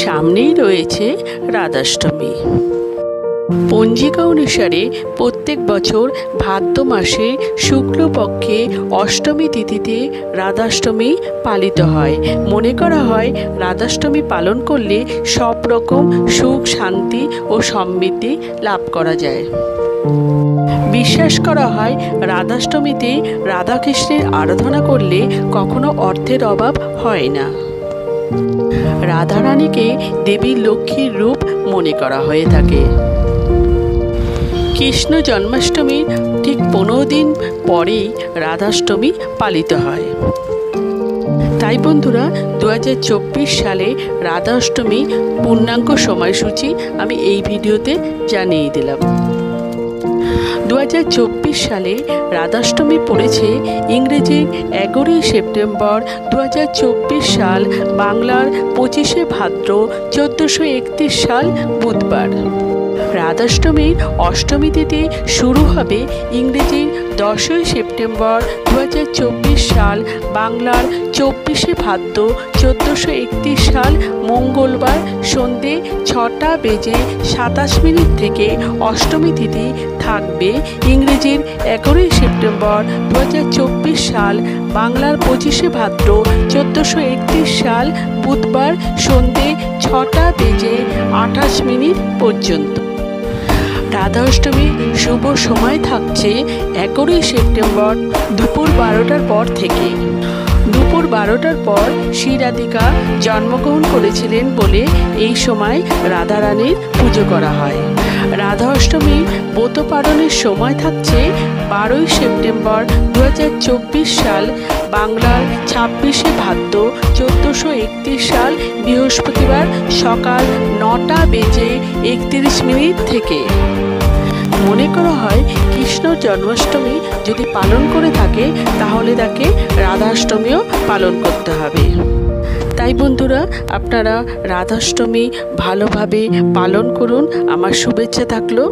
সামনেই রয়েছে রাধাষ্টমী। পঞ্জিকা অনুসারে প্রত্যেক বছর ভাদ্র মাসে শুক্লপক্ষে অষ্টমী তিথিতে রাধাষ্টমী পালিত হয়। মনে করা হয় রাধাষ্টমী পালন করলে সব রকম সুখ শান্তি ও সমৃদ্ধি লাভ করা যায়। বিশ্বাস করা হয় রাধাষ্টমীতে রাধাকৃষ্ণের আরাধনা করলে কখনো অর্থের অভাব হয় না। রাধারানীকে দেবী লক্ষ্মীর রূপ মনে করা হয়ে থাকে। কৃষ্ণ জন্মাষ্টমীর ঠিক 15 দিন পরেই রাধাষ্টমী পালিত হয়। তাই বন্ধুরা 2024 সালে রাধাষ্টমী পূর্ণাঙ্গ সময়সূচি আমি এই ভিডিওতে জানিয়ে দিলাম। 2024 সালে রাধাষ্টমী পড়েছে ইংরেজির 11 সেপ্টেম্বর, 2024 সাল বাংলার 25শে ভাদ্র, 1431 সাল বুধবার। রাধাষ্টমীর অষ্টমী তিথি শুরু হবে ইংরেজির 10 সেপ্টেম্বর, 2024 সাল বাংলার 24শে ভাদ্র, 1431 সাল মঙ্গলবার সন্ধে 6:27 থেকে। অষ্টমী তিথি থাকবে ইংরেজির 11 সেপ্টেম্বর, 2024 সাল বাংলার 25শে ভাদ্র, 1431 সাল বুধবার সন্ধে 6:28 পর্যন্ত। রাধা অষ্টমী শুভ সময় থাকছে 11 সেপ্টেম্বর দুপুর 12টার পর থেকে। দুপুর 12টার পর শ্রী রাধিকা জন্মগ্রহণ করেছিলেন বলে এই সময় রাধারানীর পুজো করা হয়। রাধা অষ্টমী ব্রত পালনের সময় থাকছে 12 সেপ্টেম্বর, 2024 সাল বাংলার 26শে ভাদ্র, 1431 সাল বৃহস্পতিবার সকাল 9:31 থেকে। মনে করা হয় কৃষ্ণ জন্মাষ্টমী যদি পালন করে থাকে তাহলে তাকে রাধাষ্টমীও পালন করতে হবে। তাই বন্ধুরা আপনারা রাধাষ্টমী ভালোভাবে পালন করুন। আমার শুভেচ্ছা থাকলো।